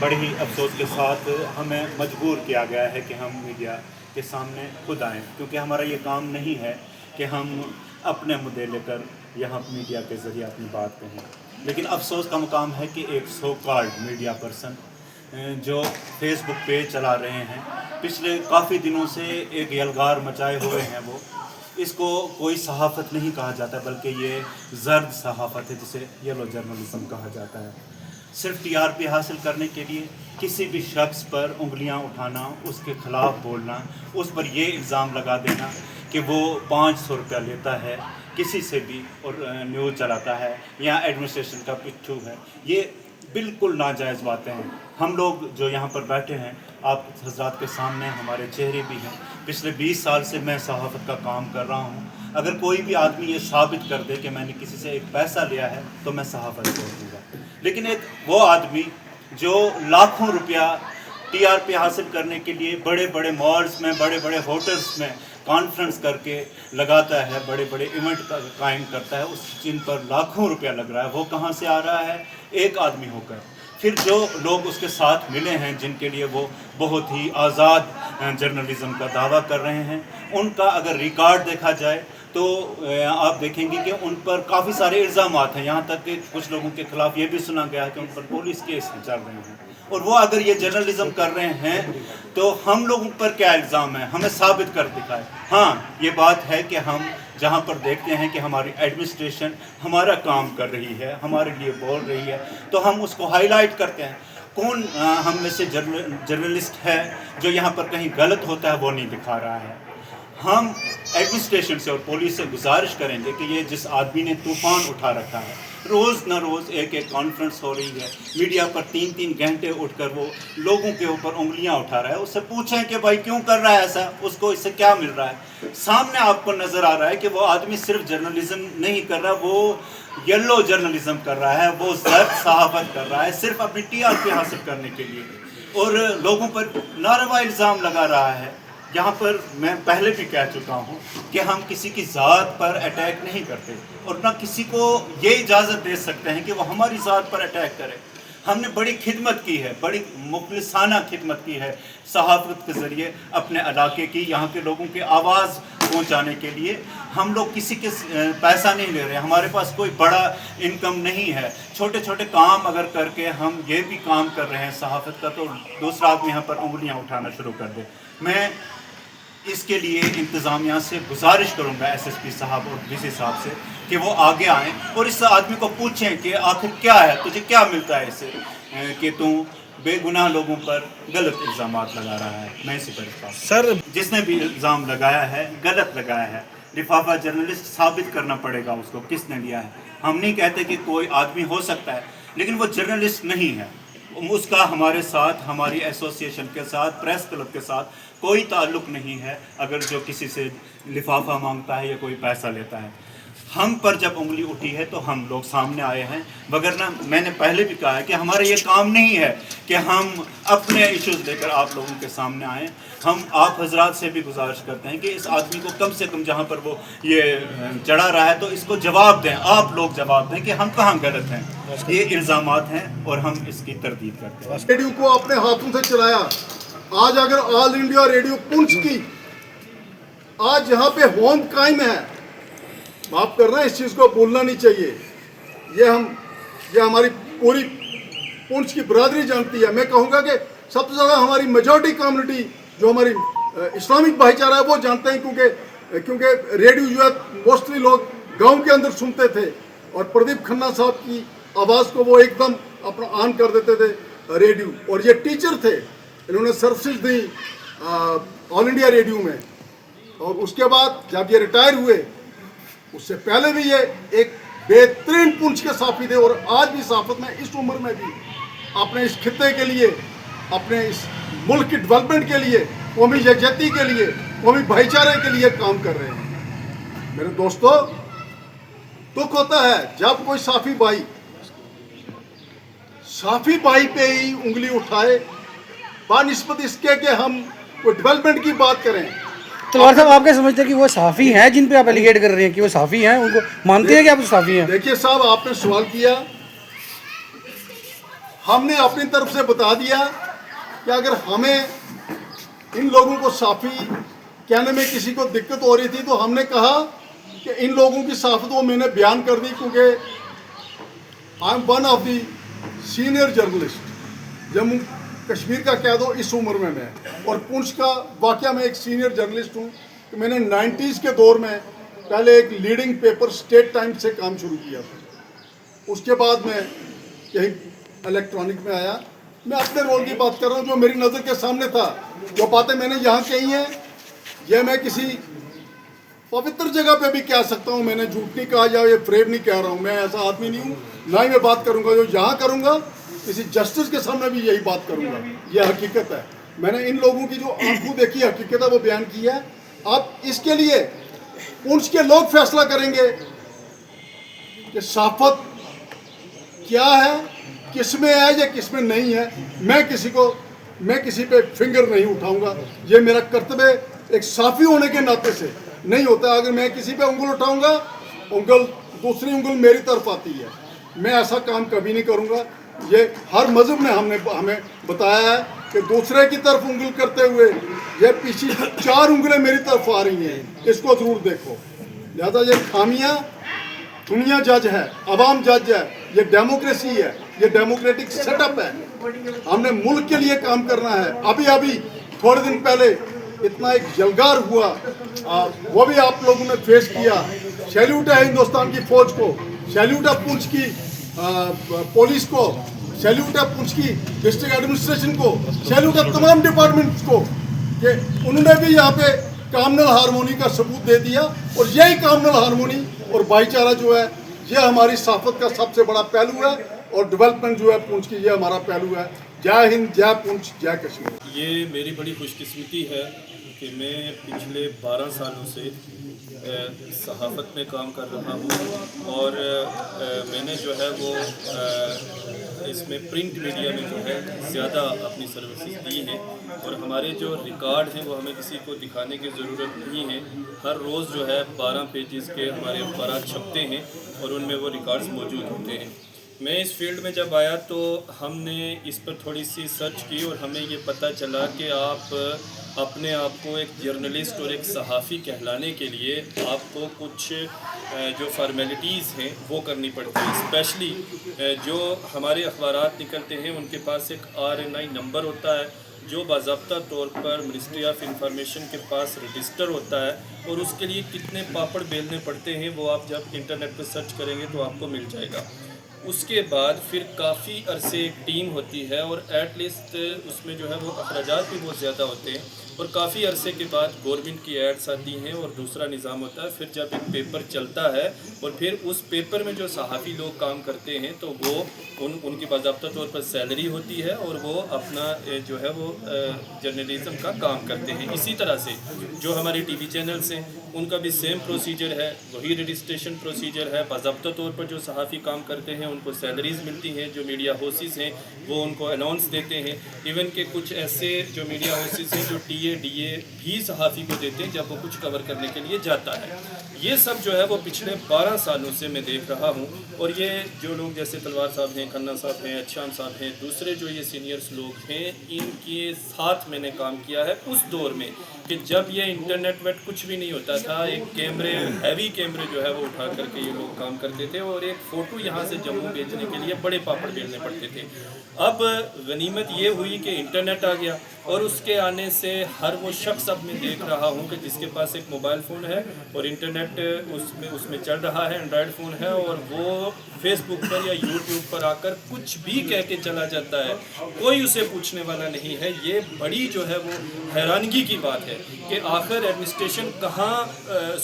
बड़े ही अफसोस के साथ हमें मजबूर किया गया है कि हम मीडिया के सामने खुद आएँ, क्योंकि हमारा ये काम नहीं है कि हम अपने मुद्दे लेकर यहाँ मीडिया के ज़रिए अपनी बात कहें। लेकिन अफसोस का मुकाम है कि एक सो कॉल्ड मीडिया पर्सन जो फेसबुक पेज चला रहे हैं, पिछले काफ़ी दिनों से एक यलगार मचाए हुए हैं। वो इसको कोई सहाफ़त नहीं कहा जाता, बल्कि ये ज़र्द सहाफ़त है, जिसे येलो जर्नलिज़म कहा जाता है। सिर्फ टीआरपी हासिल करने के लिए किसी भी शख्स पर उंगलियां उठाना, उसके ख़िलाफ़ बोलना, उस पर ये इल्ज़ाम लगा देना कि वो 500 रुपया लेता है किसी से भी और न्यूज़ चलाता है या एडमिनिस्ट्रेशन का पिट्ठू है, ये बिल्कुल नाजायज़ बातें हैं। हम लोग जो यहाँ पर बैठे हैं, आप हज़रात के सामने हमारे चेहरे भी हैं। पिछले 20 साल से मैं सहाफ़त का काम कर रहा हूँ। अगर कोई भी आदमी ये साबित कर दे कि मैंने किसी से एक पैसा लिया है तो मैं सहाफ़त छोड़ दूँगा। लेकिन एक वो आदमी जो लाखों रुपया टीआरपी हासिल करने के लिए बड़े बड़े मॉल्स में, बड़े बड़े होटल्स में कॉन्फ्रेंस करके लगाता है, बड़े बड़े इवेंट कायम करता है, उस जिन पर लाखों रुपया लग रहा है, वो कहाँ से आ रहा है? एक आदमी होकर। फिर जो लोग उसके साथ मिले हैं, जिनके लिए वो बहुत ही आज़ाद जर्नलिज़म का दावा कर रहे हैं, उनका अगर रिकॉर्ड देखा जाए तो आप देखेंगे कि उन पर काफ़ी सारे इल्ज़ामात हैं। यहाँ तक कि कुछ लोगों के ख़िलाफ़ ये भी सुना गया है कि उन पर पुलिस केस चल रहे हैं। और वो अगर ये जर्नलिज़म कर रहे हैं तो हम लोगों पर क्या इल्ज़ाम है? हमें साबित कर दिखाए। हाँ, ये बात है कि हम जहाँ पर देखते हैं कि हमारी एडमिनिस्ट्रेशन हमारा काम कर रही है, हमारे लिए बोल रही है, तो हम उसको हाईलाइट करते हैं। कौन हम में से जर्नलिस्ट है जो यहाँ पर कहीं गलत होता है वो नहीं दिखा रहा है? हम एडमिनिस्ट्रेशन से और पुलिस से गुजारिश करेंगे कि ये जिस आदमी ने तूफ़ान उठा रखा है, रोज़ न रोज़ एक एक कॉन्फ्रेंस हो रही है, मीडिया पर 3-3 घंटे उठकर वो लोगों के ऊपर उंगलियां उठा रहा है, उससे पूछें कि भाई क्यों कर रहा है ऐसा, उसको इससे क्या मिल रहा है? सामने आपको नज़र आ रहा है कि वो आदमी सिर्फ जर्नलिज़म नहीं कर रहा, वो येलो जर्नलिज़म कर रहा है, वो ज़र्द सहाफ़त कर रहा है सिर्फ अपनी टीआरपी हासिल करने के लिए, और लोगों पर नारवा इल्ज़ाम लगा रहा है। यहाँ पर मैं पहले भी कह चुका हूँ कि हम किसी की ज़ात पर अटैक नहीं करते और ना किसी को ये इजाज़त दे सकते हैं कि वो हमारी ज़ात पर अटैक करे। हमने बड़ी खिदमत की है, बड़ी मुखलिसाना खिदमत की है सहाफ़त के ज़रिए अपने इलाके की, यहाँ के लोगों की आवाज़ पहुँचाने के लिए। हम लोग किसी के पैसा नहीं ले रहे, हमारे पास कोई बड़ा इनकम नहीं है। छोटे छोटे काम अगर करके हम ये भी काम कर रहे हैं सहाफ़त का, तो दूसरा आदमी यहाँ पर उंगलियाँ उठाना शुरू कर दे। मैं इसके लिए इंतज़ामिया से गुजारिश करूंगा, एसएसपी साहब और डीसी साहब से, कि वो आगे आएँ और इस आदमी को पूछें कि आखिर क्या है, तुझे क्या मिलता है इससे कि तू बेगुनाह लोगों पर गलत इल्ज़ामात लगा रहा है। मैं इसी पर सर, जिसने भी इल्ज़ाम लगाया है गलत लगाया है। लिफाफा जर्नलिस्ट साबित करना पड़ेगा उसको किसने लिया है। हम नहीं कहते कि कोई आदमी हो सकता है, लेकिन वो जर्नलिस्ट नहीं है, उसका हमारे साथ, हमारी एसोसिएशन के साथ, प्रेस क्लब के साथ कोई ताल्लुक़ नहीं है। अगर जो किसी से लिफाफा मांगता है या कोई पैसा लेता है, हम पर जब उंगली उठी है तो हम लोग सामने आए हैं। वगरना मैंने पहले भी कहा है कि हमारा ये काम नहीं है कि हम अपने इश्यूज़ लेकर आप लोगों के सामने आएँ। हम आप हजरात से भी गुजारिश करते हैं कि इस आदमी को कम से कम जहाँ पर वो ये चढ़ा रहा है तो इसको जवाब दें, आप लोग जवाब दें कि हम कहाँ गलत हैं। ये इल्ज़ामात हैं और हम इसकी तरदीद करते हैं। रेडियो को अपने हाथों से चलाया। आज अगर ऑल इंडिया रेडियो पुंछ की आज यहाँ पे होम कायम है, माफ करना, इस चीज़ को भूलना नहीं चाहिए। ये हमारी पूरी पुंछ की बरादरी जानती है। मैं कहूँगा कि सबसे ज़्यादा हमारी मेजॉरिटी कम्युनिटी जो हमारी इस्लामिक भाईचारा है वो जानते हैं, क्योंकि रेडियो जो है मोस्टली लोग गांव के अंदर सुनते थे और प्रदीप खन्ना साहब की आवाज़ को वो एकदम अपना ऑन कर देते थे रेडियो। और ये टीचर थे, इन्होंने services the all India radio में, और उसके बाद जब ये रिटायर हुए, उससे पहले भी ये एक बेहतरीन पुंछ के साफी थे। और आज भी सहाफ़त में इस उम्र में भी अपने इस खित्ते के लिए, अपने इस मुल्क की डेवलपमेंट के लिए, कौमी यकजहती के लिए, कौमी भाईचारे के लिए काम कर रहे हैं। मेरे दोस्तों, दुख होता है जब कोई साफी भाई पे ही उंगली उठाए बानिस्बत इसके कि हम कोई डेवलपमेंट की बात करें। तो साहब, आप क्या समझते हैं कि वो साफ़ी हैं जिन पे आप एलिगेट कर रहे हैं कि वो साफ़ी हैं? उनको मानते हैं कि आप साफ़ी हैं? देखिए साहब, आपने सवाल किया, ہم نے اپنی طرف سے بتا دیا کہ اگر ہمیں ان لوگوں کو صحافی کہنے میں کسی کو دقت ہو رہی تھی تو ہم نے کہا کہ ان لوگوں کی صحافت وہ میں نے بیان کر دی، کیونکہ I am one of the senior journalist Jammu Kashmir کا کہہ دو اس عمر میں اور پونچھ کا واقعہ میں ایک سینئر جرنلسٹ ہوں کہ میں نے 90s کے دور میں پہلے ایک لیڈنگ پیپر اسٹیٹ ٹائمز سے کام شروع کیا تھا، اس کے بعد میں یہی الیکٹرانک میں آیا۔ میں اپنے رول کی بات کر رہا ہوں جو میری نظر کے سامنے تھا، جو باتیں میں نے یہاں کہی ہیں یہ میں کسی پوتر جگہ پہ بھی کہہ سکتا ہوں، میں نے جھوٹ نہیں کہا یا یہ فریب نہیں کہہ رہا ہوں، میں ایسا آدمی نہیں ہوں، نہ ہی میں بات کروں گا جو یہاں کروں گا کسی جسٹس کے سامنے بھی یہی بات کروں گا، یہ حقیقت ہے۔ میں نے ان لوگوں کی جو آنکھوں دیکھی حقیقت ہے وہ بیان کی ہے۔ اب اس کے لیے پونچھ کے لوگ فیصلہ کریں گے کہ صحافت کیا ہے، کس میں ہے یا کس میں نہیں ہے۔ میں کسی پہ فنگر نہیں اٹھاؤں گا، یہ میرا کرتبہ ایک صحافی ہونے کے ناطے سے نہیں ہوتا۔ اگر میں کسی پہ انگل اٹھاؤں گا، دوسری انگل میری طرف آتی ہے، میں ایسا کام کبھی نہیں کروں گا۔ یہ ہر مذہب نے ہمیں بتایا ہے کہ دوسرے کی طرف انگل کرتے ہوئے یہ پیچھے 4 انگلیں میری طرف آ رہی ہیں، اس کو ضرور دیکھو۔ لہذا یہ خامیاں دنیا جج ہے، عوام جج ہے، یہ ڈیموکریسی ہے، یہ ڈیموکریٹک سیٹ اپ ہے۔ ہم نے ملک کے لیے کام کرنا ہے۔ ابھی تھوڑے دن پہلے اتنا ایک جلگار ہوا، وہ بھی آپ لوگوں نے فیس کیا۔ سیلیوٹ ہے ہندوستان کی فوج کو، سیلیوٹ ہے پونچھ کی پولیس کو، سیلیوٹ ہے پونچھ کی ڈسٹرکٹ ایڈمنسٹریشن کو، سیلیوٹ ہے تمام ڈپارٹمنٹس کو کہ انہوں نے بھی یہاں پہ کامنل ہارمونی کا ثبوت دے دیا۔ اور یہی کامنل ہارمونی اور بھائی چارہ جو ہے یہ ہماری صحافت کا سب سے بڑا پہلو ہے، اور ڈیولپمنٹ جو ہے پونچھ کی یہ ہمارا پہلو ہے۔ جے ہند، جے پونچھ، جے کشمیر۔ یہ میری بڑی خوش قسمتی ہے کہ میں پچھلے 12 سالوں سے صحافت میں کام کر رہا ہوں، اور میں نے جو ہے وہ اس میں پرنٹ میڈیا میں جو ہے زیادہ اپنی سروسز دی ہیں، اور ہمارے جو ریکارڈ ہیں وہ ہمیں کسی کو دکھانے کی ضرورت نہیں ہے۔ ہر روز جو ہے 12 پیجز کے ہمارے اخبارات چھپتے ہیں اور ان میں وہ ریکارڈز موجود ہوتے ہیں۔ میں اس فیلڈ میں جب آیا تو ہم نے اس پر تھوڑی سی سرچ کی اور ہمیں یہ پتہ چلا کہ آپ اپنے آپ کو ایک جرنلسٹ اور ایک صحافی کہلانے کے لیے آپ کو کچھ جو فارمیلٹیز ہیں وہ کرنی پڑتی ہیں۔ اسپیشلی جو ہمارے اخبارات نکلتے ہیں ان کے پاس ایک RNI نمبر ہوتا ہے جو باضابطہ طور پر منسٹری آف انفارمیشن کے پاس رجسٹر ہوتا ہے، اور اس کے لیے کتنے پاپڑ بیلنے پڑتے ہیں وہ آپ جب انٹرنیٹ پہ سرچ کریں گے تو آپ کو مل جائے گا۔ اس کے بعد پھر کافی عرصے ایک ٹیم ہوتی ہے، اور ایٹ لیسٹ اس میں جو ہے وہ اخراجات بھی بہت زیادہ ہوتے ہیں، اور کافی عرصے کے بعد گورنمنٹ کی ایڈس آتی ہیں اور دوسرا نظام ہوتا ہے۔ پھر جب ایک پیپر چلتا ہے اور پھر اس پیپر میں جو صحافی لوگ کام کرتے ہیں تو وہ ان کی باضابطہ طور پر سیلری ہوتی ہے، اور وہ اپنا جو ہے وہ جرنلزم کا کام کرتے ہیں۔ اسی طرح سے جو ہمارے ٹی وی چینلز ہیں ان کا بھی سیم پروسیجر ہے، وہی رجسٹریشن پروسیجر ہے۔ باضابطہ طور پر جو صحافی کام کرتے ہیں ان کو سیلریز ملتی ہیں، جو میڈیا ہاؤسز ہیں وہ ان کو اناؤنس دیتے ہیں۔ ایون کہ کچھ ایسے جو میڈیا ہاؤسز ہیں جو DA بھی صحافی کو دیتے ہیں جب وہ کچھ کور کرنے کے لیے جاتا ہے۔ یہ سب جو ہے وہ پچھلے 12 سالوں سے میں دیکھ رہا ہوں، اور یہ جو لوگ جیسے تلوار صاحب ہیں، کھنہ صاحب ہیں، اچھان صاحب ہیں، دوسرے جو یہ سینئرز لوگ ہیں، ان کے ساتھ میں نے کام کیا ہے اس دور میں کہ جب یہ انٹرنیٹ ویٹ کچھ بھی نہیں ہوتا تھا۔ ایک کیمرے، ہیوی کیمرے جو ہے وہ اٹھا کر کے یہ لوگ کام کرتے تھے، اور ایک فوٹو یہاں سے جموں بھیجنے کے لیے بڑے پاپڑ بیلنے پڑتے تھے۔ اب غنیمت یہ ہوئی کہ انٹرنیٹ آ گیا، اور اس کے آنے سے ہر وہ شخص اب میں دیکھ رہا ہوں کہ جس کے پاس ایک موبائل فون ہے اور انٹرنیٹ اس میں چل رہا ہے، اینڈرائڈ فون ہے، اور وہ فیس بک پر یا یوٹیوب پر آ کر کچھ بھی کہہ کے چلا جاتا ہے، کوئی اسے پوچھنے والا نہیں ہے۔ یہ بڑی جو ہے وہ حیرانگی کی بات ہے کہ آخر ایڈمنسٹریشن کہاں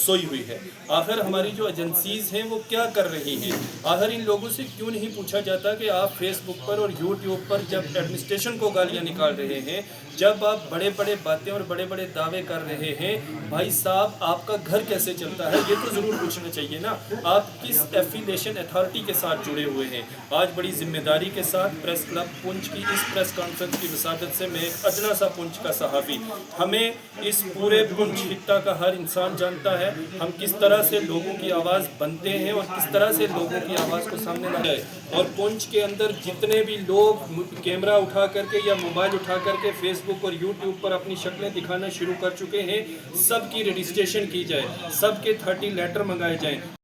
سوئی ہوئی ہے، آخر ہماری جو ایجنسیز ہیں وہ کیا کر رہی ہیں۔ آخر ان لوگوں سے کیوں نہیں پوچھا جاتا کہ آپ فیس بک پر اور یوٹیوب پر جب ایڈمنسٹریشن کو گالیاں نکال رہے ہیں، جب آپ بڑے بڑے باتیں اور بڑے بڑے دعوے کر رہے ہیں، بھائی صاحب آپ کا گھر کیسے چلتا ہے یہ تو ضرور پوچھنا چاہیے نا۔ آپ کس ایفیلیشن اتھارٹی کے ساتھ جڑے ہوئے ہیں۔ آج بڑی ذمہ داری کے ساتھ پریس کلب پونچھ کی اس پریس کانفرنس کی وسادت سے میں ایک ادنا سا پونچھ کا صحافی، ہمیں اس پورے پونچھ خطہ کا ہر انسان جانتا ہے ہم کس طرح سے لوگوں کی آواز بنتے ہیں اور کس طرح سے لوگوں کی آواز کو سامنے है और पुंछ के अंदर जितने भी लोग कैमरा उठा करके या मोबाइल उठा करके फेसबुक और यूट्यूब पर अपनी शक्लें दिखाना शुरू कर चुके हैं, सबकी रजिस्ट्रेशन की जाए, सबके 30 लेटर मंगाए जाएं।